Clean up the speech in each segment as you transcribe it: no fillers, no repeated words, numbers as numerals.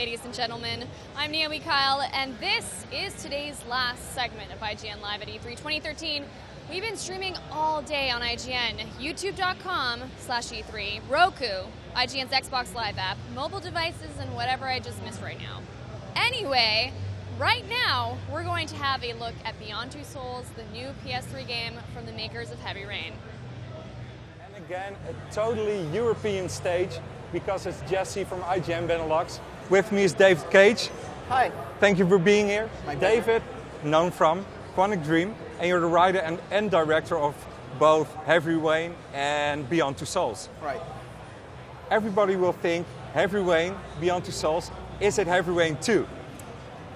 ladies and gentlemen. I'm Naomi Kyle, and this is today's last segment of IGN Live at E3 2013. We've been streaming all day on IGN, youtube.com/E3, Roku, IGN's Xbox Live app, mobile devices, and whatever I just missed right now. Anyway, right now, we're going to have a look at Beyond Two Souls, the new PS3 game from the makers of Heavy Rain. And again, a totally European stage, because it's Jesse from IGN Benelux. With me is David Cage. Hi. Thank you for being here. David, known from Quantic Dream, and you're the writer and director of both Heavy Rain and Beyond Two Souls. Right. Everybody will think Heavy Rain, Beyond Two Souls. Is it Heavy Rain 2?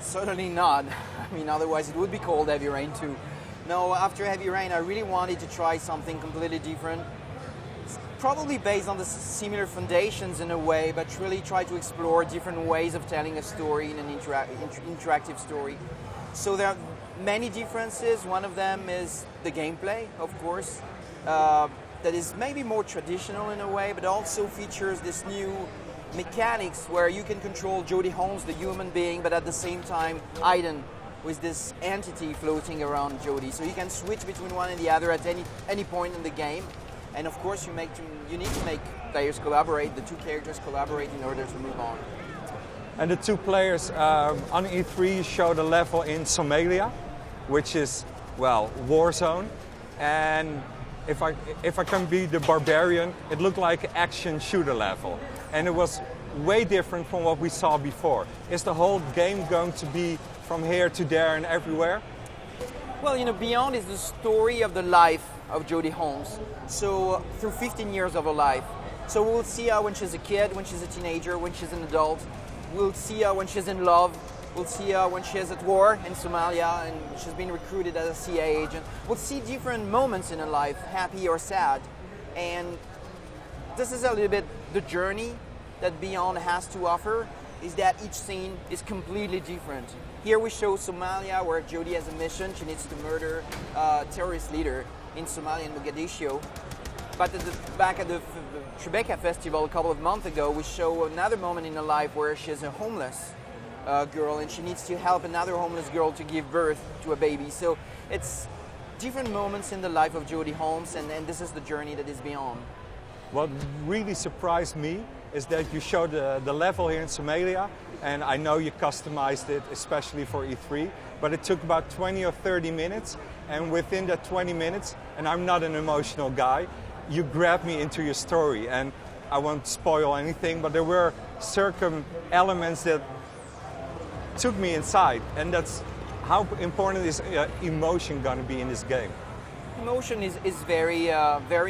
Certainly not. I mean, otherwise it would be called Heavy Rain 2. No, after Heavy Rain, I really wanted to try something completely different. Probably based on the similar foundations in a way, but really try to explore different ways of telling a story in an interactive story. So there are many differences. One of them is the gameplay, of course, that is maybe more traditional in a way, but also features this new mechanics where you can control Jodie Holmes, the human being, but at the same time, Aiden, with this entity floating around Jodie. So you can switch between one and the other at any point in the game. And of course, you need to make players collaborate, the two characters collaborate in order to move on. And the two players on E3 showed a level in Somalia, which is, well, war zone. And if I can be the barbarian, it looked like an action shooter level. And it was way different from what we saw before. Is the whole game going to be from here to there and everywhere? Well, you know, Beyond is the story of the life of Jodie Holmes. So through 15 years of her life. So we'll see her when she's a kid, when she's a teenager, when she's an adult. We'll see her when she's in love. We'll see her when she's at war in Somalia and she's been recruited as a CIA agent. We'll see different moments in her life, happy or sad. And this is a little bit the journey that Beyond has to offer, is that each scene is completely different. Here we show Somalia, where Jodie has a mission. She needs to murder a terrorist leader in Somalia, in Mogadishu. But back at the Tribeca Festival a couple of months ago, we show another moment in her life where she's a homeless girl and she needs to help another homeless girl to give birth to a baby. So it's different moments in the life of Jodie Holmes, and this is the journey that is Beyond. What really surprised me is that you showed the level here in Somalia, and I know you customized it especially for E3, but it took about 20 or 30 minutes, and within that 20 minutes, and I'm not an emotional guy, you grabbed me into your story, and I won't spoil anything, but there were certain elements that took me inside, and that's how important is emotion going to be in this game? Emotion is very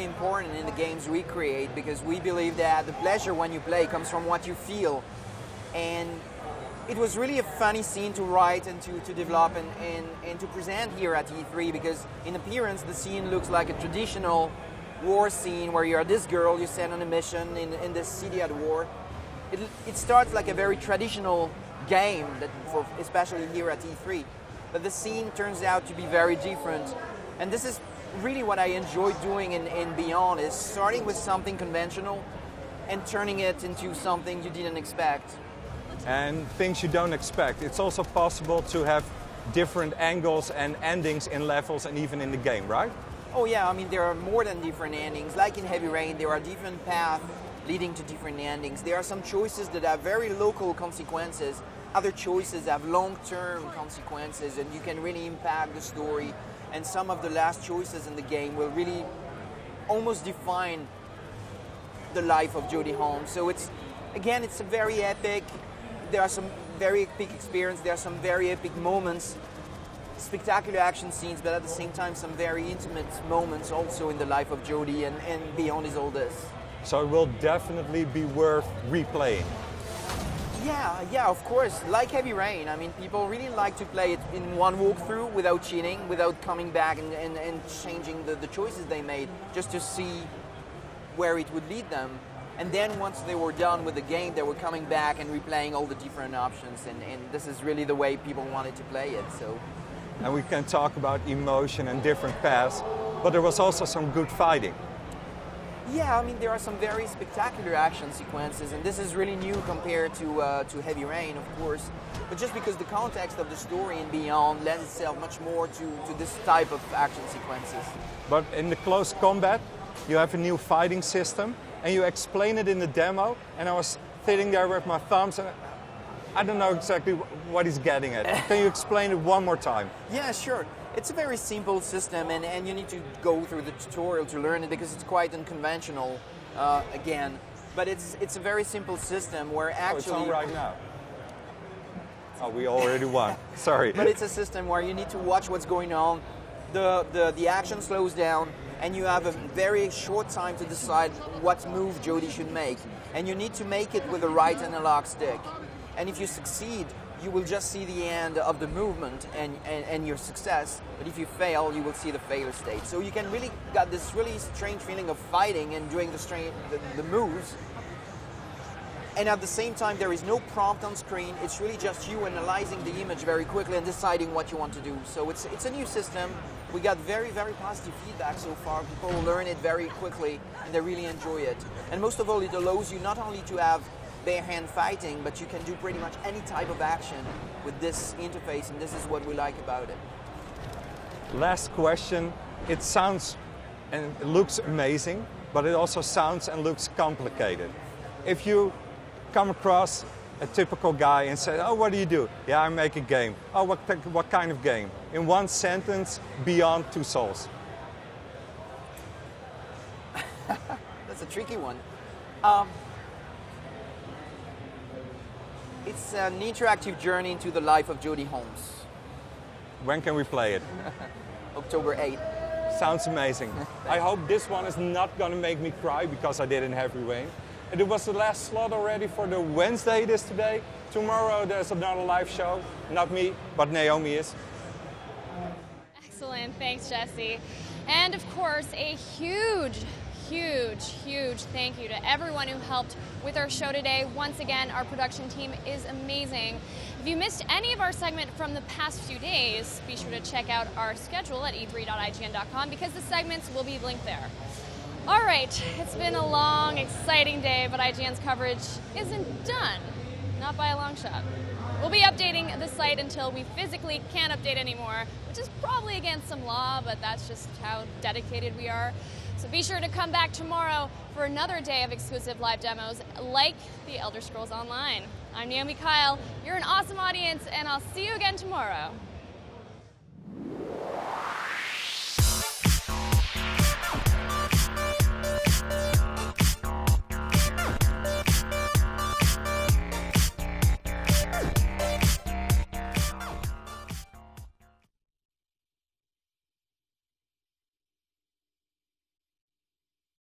important in the games we create, because we believe that the pleasure when you play comes from what you feel. And it was really a funny scene to write and to develop and to present here at E3, because in appearance the scene looks like a traditional war scene where you're this girl, you sent on a mission in this city at war. It starts like a very traditional game, especially here at E3. But the scene turns out to be very different. And this is really what I enjoy doing in Beyond, is starting with something conventional and turning it into something you didn't expect. And things you don't expect. It's also possible to have different angles and endings in levels and even in the game, right? Oh yeah, I mean there are more than different endings. Like in Heavy Rain, there are different paths leading to different endings. There are some choices that have very local consequences. Other choices have long-term consequences, and you can really impact the story. And some of the last choices in the game will really almost define the life of Jodie Holmes. So it's a very epic. There are some very epic experiences. There are some very epic moments, spectacular action scenes, but at the same time some very intimate moments also in the life of Jodie, and Beyond is all this. So it will definitely be worth replaying. Yeah, of course. Like Heavy Rain, I mean, people really like to play it in one walkthrough without cheating, without coming back and changing the choices they made, just to see where it would lead them. And then once they were done with the game, they were coming back and replaying all the different options, and this is really the way people wanted to play it. So. And we can talk about emotion and different paths, but there was also some good fighting. Yeah, I mean, there are some very spectacular action sequences, and this is really new compared to Heavy Rain, of course. But just because the context of the story and Beyond lends itself much more to this type of action sequences. But in the close combat, you have a new fighting system, and you explain it in the demo, and I was sitting there with my thumbs, and I don't know exactly what he's getting at. Can you explain it one more time? Yeah, sure. It's a very simple system, and you need to go through the tutorial to learn it because it's quite unconventional, again. But it's a very simple system where actually... Oh, it's on right now. Oh, we already won. Sorry. But it's a system where you need to watch what's going on. The action slows down, and you have a very short time to decide what move Jodie should make. And you need to make it with the right analog stick. And if you succeed, you will just see the end of the movement and your success. But if you fail, you will see the failure state. So you can really got this really strange feeling of fighting and doing the moves. And at the same time, there is no prompt on screen. It's really just you analyzing the image very quickly and deciding what you want to do. So it's a new system. We got very, very positive feedback so far. People learn it very quickly and they really enjoy it. And most of all, it allows you not only to have bare hand fighting, but you can do pretty much any type of action with this interface, and this is what we like about it. Last question. It sounds and it looks amazing, but it also sounds and looks complicated. If you come across a typical guy and say, oh, what do you do? Yeah, I make a game. Oh, what kind of game? In one sentence, Beyond Two Souls. That's a tricky one. It's an interactive journey into the life of Jodie Holmes. When can we play it? October 8th. Sounds amazing. I hope this one is not going to make me cry because I did in Heavy Rain. And it was the last slot already for the Wednesday it is today. Tomorrow there's another live show. Not me, but Naomi is. Excellent. Thanks, Jesse. And of course, a huge thank you to everyone who helped with our show today. Once again, our production team is amazing. If you missed any of our segment from the past few days, be sure to check out our schedule at e3.ign.com because the segments will be linked there. All right, it's been a long, exciting day, but IGN's coverage isn't done. Not by a long shot. We'll be updating the site until we physically can't update anymore, which is probably against some law, but that's just how dedicated we are. So be sure to come back tomorrow for another day of exclusive live demos like the Elder Scrolls Online. I'm Naomi Kyle. You're an awesome audience, and I'll see you again tomorrow.